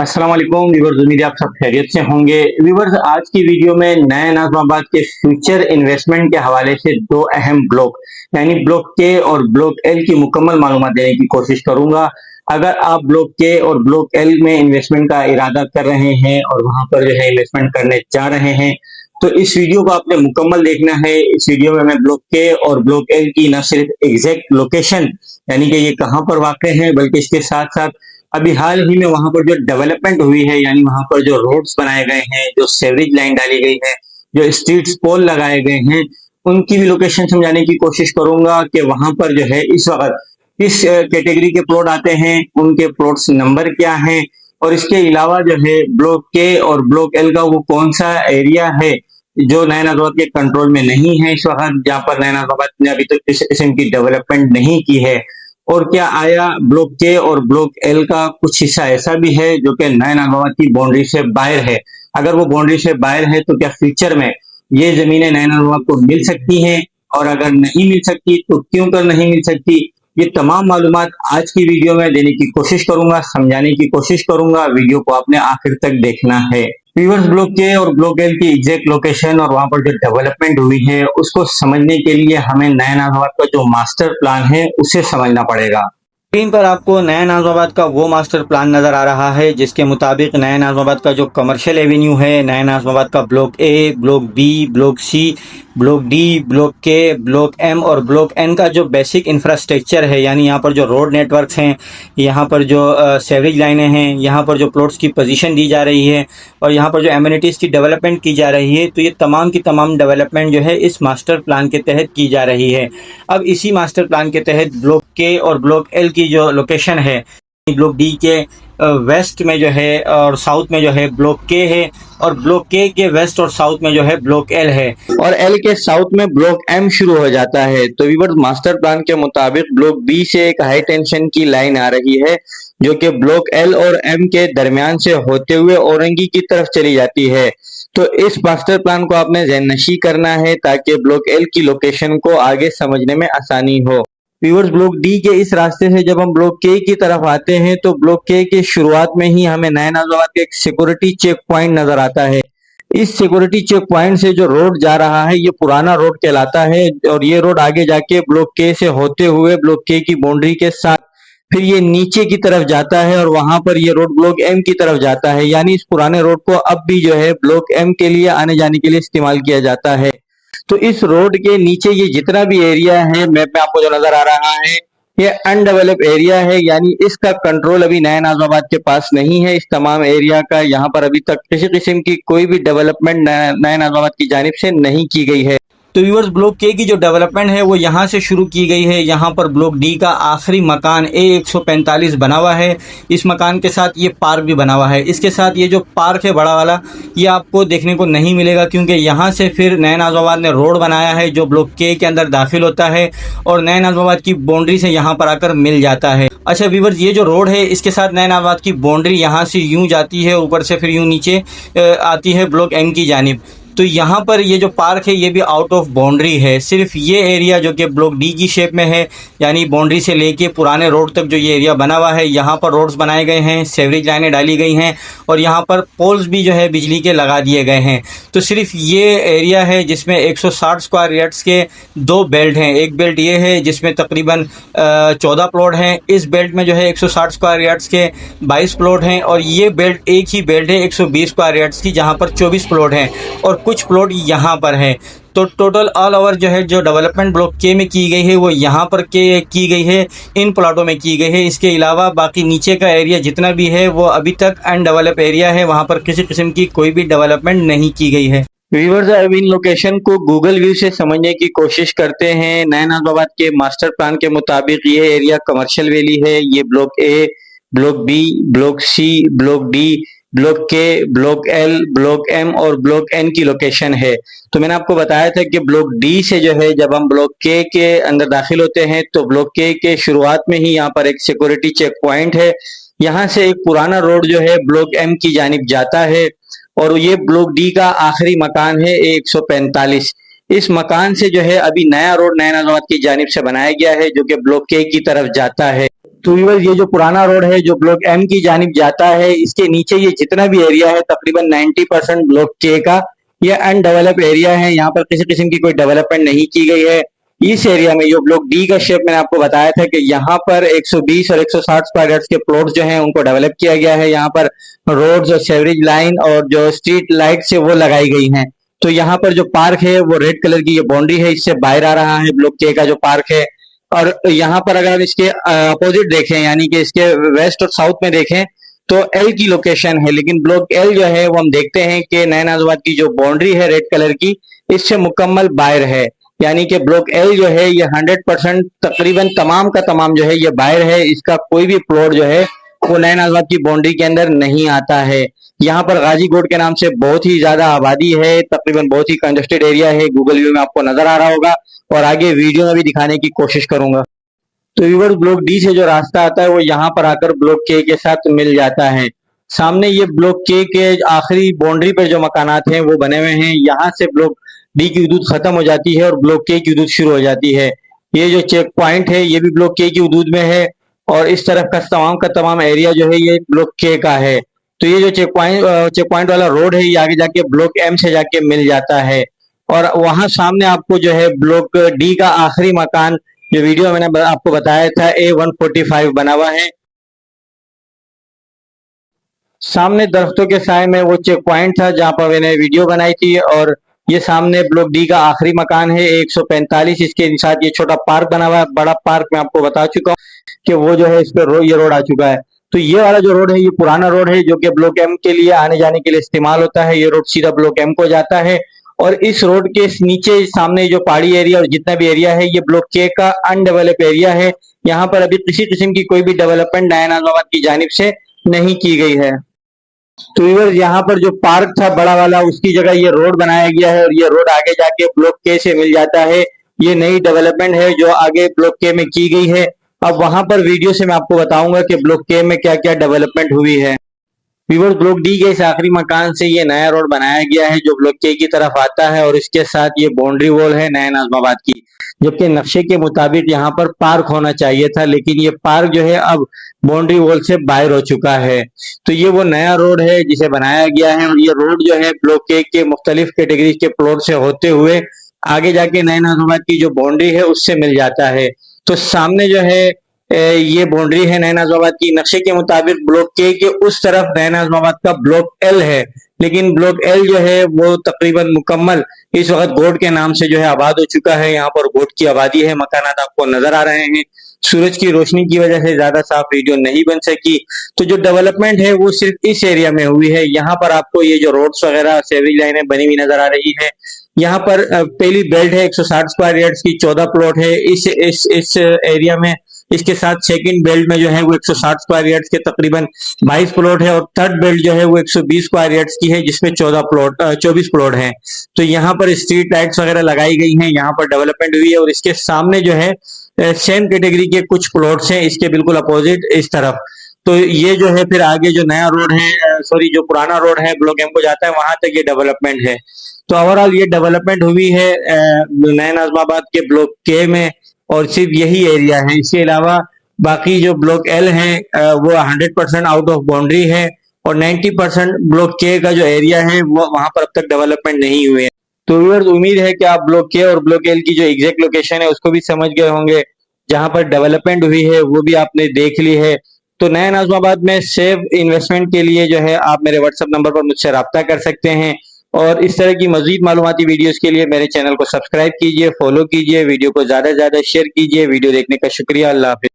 अस्सलाम वालेकुम व्यूवर्स, उम्मीद है आप सब खैरियत से होंगे। व्यूवर्स, आज की वीडियो में नए नाज़िमाबाद के फ्यूचर इन्वेस्टमेंट के हवाले से दो अहम ब्लॉक यानी ब्लॉक के और ब्लॉक एल की मुकम्मल मालूमात देने की कोशिश करूंगा। अगर आप ब्लॉक के और ब्लॉक एल में इन्वेस्टमेंट का इरादा कर रहे हैं और वहां पर जो है इन्वेस्टमेंट करने जा रहे हैं तो इस वीडियो को आपने मुकम्मल देखना है। इस वीडियो में मैं ब्लॉक के और ब्लॉक एल की न सिर्फ एग्जैक्ट लोकेशन यानी कि ये कहाँ पर वाक़ है, बल्कि इसके साथ साथ अभी हाल ही में वहां पर जो डेवलपमेंट हुई है यानी वहां पर जो रोड्स बनाए गए हैं, जो सेवरेज लाइन डाली गई है, जो स्ट्रीट पोल लगाए गए हैं, उनकी भी लोकेशन समझाने की कोशिश करूंगा कि वहां पर जो है इस वक्त किस कैटेगरी के प्लॉट आते हैं, उनके प्लॉट्स नंबर क्या हैं, और इसके अलावा जो है ब्लॉक के और ब्लॉक एल का वो कौन सा एरिया है जो नए नाज़िमाबाद के कंट्रोल में नहीं है इस वक्त, जहाँ पर नए नाज़िमाबाद ने अभी तक इस किस्म की डेवलपमेंट नहीं की है। और क्या आया ब्लॉक के और ब्लॉक एल का कुछ हिस्सा ऐसा भी है जो कि नए नाज़िमाबाद की बाउंड्री से बाहर है? अगर वो बाउंड्री से बाहर है तो क्या फ्यूचर में ये जमीनें नए नाज़िमाबाद को मिल सकती हैं, और अगर नहीं मिल सकती तो क्यों कर नहीं मिल सकती? ये तमाम मालूमात आज की वीडियो में देने की कोशिश करूंगा, समझाने की कोशिश करूंगा। वीडियो को आपने आखिर तक देखना है। व्यूअर्स, ब्लॉक के और ब्लॉक एल की एग्जैक्ट लोकेशन और वहां पर जो डेवलपमेंट हुई है उसको समझने के लिए हमें नए नाज़िमाबाद का जो मास्टर प्लान है उसे समझना पड़ेगा। स्क्रीन पर आपको नया नाज़िमाबाद का वो मास्टर प्लान नज़र आ रहा है जिसके मुताबिक नया नाज़िमाबाद का जो कमर्शियल एवेन्यू है, नया नाज़िमाबाद का block A, block B, block C, block D, block K, block M और ब्लॉक एन का जो बेसिक इंफ्रास्ट्रक्चर है, यानी यहाँ पर जो रोड नेटवर्क्स हैं, यहाँ पर जो सेवरेज लाइनें हैं, यहाँ पर जो प्लॉट्स की पोजीशन दी जा रही है और यहाँ पर जो एमिनिटीज़ की डेवलपमेंट की जा रही है, तो ये तमाम की तमाम डेवलपमेंट जो है इस मास्टर प्लान के तहत की जा रही है। अब इसी मास्टर प्लान के तहत ब्लॉक के और ब्लॉक एल की जो लोकेशन है, ब्लॉक डी के वेस्ट में जो है और साउथ में जो है ब्लॉक के है, और ब्लॉक के वेस्ट और साउथ में जो है ब्लॉक एल है, और एल के साउथ में ब्लॉक एम शुरू हो जाता है। तो व्यूअर्स, मास्टर प्लान के मुताबिक ब्लॉक बी से एक हाई टेंशन की लाइन आ रही है जो कि ब्लॉक एल और एम के दरमियान से होते हुए औरंगी की तरफ चली जाती है। तो इस मास्टर प्लान को आपने ज़हननशी करना है ताकि ब्लॉक एल की लोकेशन को आगे समझने में आसानी हो। व्यूअर्स, ब्लॉक डी के इस रास्ते से जब हम ब्लॉक के की तरफ आते हैं तो ब्लॉक के शुरुआत में ही हमें नए नाज़िमाबाद के एक सिक्योरिटी चेक पॉइंट नजर आता है। इस सिक्योरिटी चेक पॉइंट से जो रोड जा रहा है ये पुराना रोड कहलाता है, और ये रोड आगे जाके ब्लॉक के से होते हुए ब्लॉक के की बाउंड्री के साथ फिर ये नीचे की तरफ जाता है और वहां पर ये रोड ब्लॉक एम की तरफ जाता है। यानी इस पुराने रोड को अब भी जो है ब्लॉक एम के लिए आने जाने के लिए इस्तेमाल किया जाता है। तो इस रोड के नीचे ये जितना भी एरिया है मैप में आपको जो नजर आ रहा है, ये अनडेवलप एरिया है, यानी इसका कंट्रोल अभी नए नाज़िमाबाद के पास नहीं है। इस तमाम एरिया का यहाँ पर अभी तक किसी किस्म की कोई भी डेवलपमेंट नए नाज़िमाबाद की जानिब से नहीं की गई है। तो व्यूअर्स, ब्लॉक के की जो डेवलपमेंट है वो यहाँ से शुरू की गई है। यहाँ पर ब्लॉक डी का आखिरी मकान A145 बना हुआ है। इस मकान के साथ ये पार्क भी बना हुआ है। इसके साथ ये जो पार्क है बड़ा वाला, ये आपको देखने को नहीं मिलेगा क्योंकि यहाँ से फिर नए नाज़िमाबाद ने रोड बनाया है जो ब्लॉक के अंदर दाखिल होता है और नए नाज़िमाबाद की बाउंड्री से यहाँ पर आकर मिल जाता है। अच्छा व्यूअर्स, ये जो रोड है इसके साथ नए नाज़िमाबाद की बाउंड्री यहाँ से यूँ जाती है, ऊपर से फिर यूँ नीचे आती है ब्लॉक एम की जानिब। तो यहाँ पर ये जो पार्क है ये भी आउट ऑफ बाउंड्री है। सिर्फ ये एरिया जो कि ब्लॉक डी की शेप में है, यानी बाउंड्री से लेके पुराने रोड तक जो ये एरिया बना हुआ है, यहाँ पर रोड्स बनाए गए हैं, सेवरेज लाइनें डाली गई हैं और यहाँ पर पोल्स भी जो है बिजली के लगा दिए गए हैं। तो सिर्फ ये एरिया है जिसमें 160 स्क्वायर यार्ड्स के दो बेल्ट हैं। एक बेल्ट ये है जिसमें तकरीबन 14 प्लॉट हैं। इस बेल्ट में जो है 160 स्क्वायर यार्ड्स के 22 प्लॉट हैं, और ये बेल्ट एक ही बेल्ट है 120 स्क्वायर यार्ड्स की जहाँ पर 24 प्लॉट हैं और कुछ प्लॉट यहाँ पर है। तो टोटल ऑल ओवर जो है जो डेवलपमेंट ब्लॉक के में की गई है वो यहाँ पर की गई है, इन प्लॉटों में की गई है। इसके अलावा बाकी नीचे का एरिया जितना भी है वो अभी तक अनडेवलप एरिया है, वहाँ पर किसी किस्म की कोई भी डेवलपमेंट नहीं की गई है। व्यूअर्स, अब इन लोकेशन को गूगल व्यू से समझने की कोशिश करते हैं। नए नाज़िमाबाद के मास्टर प्लान के मुताबिक ये एरिया कमर्शियल वैली है। ये block A, block B, block C, block D, block K, block L, block M और ब्लॉक एन की लोकेशन है। तो मैंने आपको बताया था कि ब्लॉक डी से जो है जब हम ब्लॉक के अंदर दाखिल होते हैं तो ब्लॉक के शुरुआत में ही यहाँ पर एक सिक्योरिटी चेक पॉइंट है। यहाँ से एक पुराना रोड जो है ब्लॉक एम की जानिब जाता है और ये ब्लॉक डी का आखिरी मकान है A145। इस मकान से जो है अभी नया रोड नए नाज़िमाबाद की जानिब से बनाया गया है जो कि ब्लॉक के की तरफ जाता है। तो व्यूअर्स ये जो पुराना रोड है जो ब्लॉक एम की जानिब जाता है, इसके नीचे ये जितना भी एरिया है तकरीबन 90% ब्लॉक के का ये अनडेवलप एरिया है। यहाँ पर किसी किस्म की कोई डेवलपमेंट नहीं की गई है। इस एरिया में जो ब्लॉक डी का शेप मैंने आपको बताया था कि यहाँ पर 120 और 160 स्क्वायर यार्ड्स के प्लॉट जो हैं उनको डेवलप किया गया है। यहाँ पर रोड्स और सेवरेज लाइन और जो स्ट्रीट लाइट से वो लगाई गई हैं। तो यहाँ पर जो पार्क है वो रेड कलर की ये बाउंड्री है, इससे बाहर आ रहा है ब्लॉक के का जो पार्क है। और यहाँ पर अगर हम इसके अपोजिट देखें यानी कि इसके वेस्ट और साउथ में देखें तो एल की लोकेशन है, लेकिन ब्लॉक एल जो है वो हम देखते हैं कि नए नाजबाद की जो बाउंड्री है रेड कलर की इससे मुकम्मल बाहर है। यानी कि ब्लॉक एल जो है ये 100% तकरीबन तमाम का तमाम जो है ये बाहर है। इसका कोई भी प्लॉट जो है वो नए नाजबाद की बाउंड्री के अंदर नहीं आता है। यहाँ पर गाजी गोड के नाम से बहुत ही ज्यादा आबादी है, तकरीबन बहुत ही कंजेस्टेड एरिया है। गूगल व्यू में आपको नजर आ रहा होगा और आगे वीडियो में भी दिखाने की कोशिश करूंगा। तो व्यूअर्स ब्लॉक डी से जो रास्ता आता है वो यहाँ पर आकर ब्लॉक के साथ मिल जाता है। सामने ये ब्लॉक के आखिरी बाउंड्री पर जो मकानात हैं वो बने हुए हैं। यहाँ से ब्लॉक डी की हदूद खत्म हो जाती है और ब्लॉक के की हदूद शुरू हो जाती है। ये जो चेक पॉइंट है ये भी ब्लॉक के की हदूद में है और इस तरफ का तमाम एरिया जो है ये ब्लॉक के का है। तो ये जो चेक पॉइंट वाला रोड है ये आगे जाके ब्लॉक एम से जाके मिल जाता है और वहां सामने आपको जो है ब्लॉक डी का आखिरी मकान जो वीडियो मैंने आपको बताया था A145 बना हुआ है। सामने दरख्तों के साए में वो चेक पॉइंट था जहां पर मैंने वीडियो बनाई थी और ये सामने ब्लॉक डी का आखिरी मकान है 145। इसके साथ ये छोटा पार्क बना हुआ है, बड़ा पार्क मैं आपको बता चुका हूँ कि वो जो है इस पे ये रोड आ चुका है। तो ये वाला जो रोड है ये पुराना रोड है जो कि ब्लॉक एम के लिए आने जाने के लिए इस्तेमाल होता है। ये रोड सीधा ब्लॉक एम को जाता है और इस रोड के नीचे सामने जो पहाड़ी एरिया और जितना भी एरिया है ये ब्लॉक के का अनडेवलप एरिया है। यहाँ पर अभी किसी किस्म की कोई भी डेवलपमेंट नया नाजबाद की जानिब से नहीं की गई है। तो व्यूअर्स यहाँ पर जो पार्क था बड़ा वाला उसकी जगह ये रोड बनाया गया है और ये रोड आगे जाके ब्लॉक के से मिल जाता है। ये नई डेवलपमेंट है जो आगे ब्लॉक के में की गई है। अब वहां पर वीडियो से मैं आपको बताऊंगा कि ब्लॉक के में क्या क्या डेवलपमेंट हुई है। व्यूअर्स ब्लॉक डी के इस आखिरी मकान से ये नया रोड बनाया गया है जो ब्लॉक के की तरफ आता है और इसके साथ ये बाउंड्री वॉल है नया नाजमाबाद की, जबकि नक्शे के मुताबिक यहाँ पर पार्क होना चाहिए था, लेकिन ये पार्क जो है अब बाउंड्री वॉल से बाहर हो चुका है। तो ये वो नया रोड है जिसे बनाया गया है और ये रोड जो है ब्लॉक के मुख्तलिफ कैटेगरी के प्लॉट से होते हुए आगे जाके नए नाजमाबाद की जो बाउंड्री है उससे मिल जाता है। तो सामने जो है ये बाउंड्री है नए नाजमाबाद की। नक्शे के मुताबिक ब्लॉक के उस तरफ नए नाजमाबाद का ब्लॉक एल है, लेकिन ब्लॉक एल जो है वो तकरीबन मुकम्मल इस वक्त गोट के नाम से जो है आबाद हो चुका है। यहाँ पर गोट की आबादी है, मकानात आपको नजर आ रहे हैं। सूरज की रोशनी की वजह से ज्यादा साफ वीडियो नहीं बन सकी। तो जो डेवलपमेंट है वो सिर्फ इस एरिया में हुई है। यहाँ पर आपको ये जो रोड्स वगैरह सेवरेज लाइनें बनी हुई नजर आ रही है। यहाँ पर पहली बेल्ट है 160 स्क्वायर यार्ड्स की, 14 प्लॉट है इस एरिया में। इसके साथ सेकंड बेल्ट में जो है वो 160 स्क्वायर यार्ड्स के तकरीबन 22 प्लॉट है और थर्ड बेल्ट जो है वो 120 स्क्वायर यार्ड्स की है जिसमें 24 प्लॉट है। तो यहाँ पर स्ट्रीट लाइट्स वगैरह लगाई गई हैं, यहाँ पर डेवलपमेंट हुई है और इसके सामने जो है सेम कैटेगरी के कुछ प्लॉट्स हैं इसके बिल्कुल अपोजिट इस तरफ। तो ये जो है फिर आगे जो नया रोड है जो पुराना रोड है ब्लॉक एम को जाता है वहां तक ये डेवलपमेंट है। तो ओवरऑल ये डेवलपमेंट हुई है नए नाजमाबाद के ब्लॉक के में और सिर्फ यही एरिया है। इसके अलावा बाकी जो ब्लॉक एल है वो 100% आउट ऑफ बाउंड्री है और 90% ब्लॉक के का जो एरिया है वो वहां पर अब तक डेवलपमेंट नहीं हुए। तो व्यूअर्स उम्मीद है कि आप ब्लॉक के और ब्लॉक एल की जो एग्जैक्ट लोकेशन है उसको भी समझ गए होंगे, जहां पर डेवलपमेंट हुई है वो भी आपने देख ली है। तो नए नाजमाबाद में सेफ इन्वेस्टमेंट के लिए जो है आप मेरे व्हाट्सएप नंबर पर मुझसे रब्ता कर सकते हैं और इस तरह की मजीद मालूमाती वीडियोस के लिए मेरे चैनल को सब्सक्राइब कीजिए, फॉलो कीजिए, वीडियो को ज्यादा से ज्यादा शेयर कीजिए। वीडियो देखने का शुक्रिया। अल्लाह हाफिज।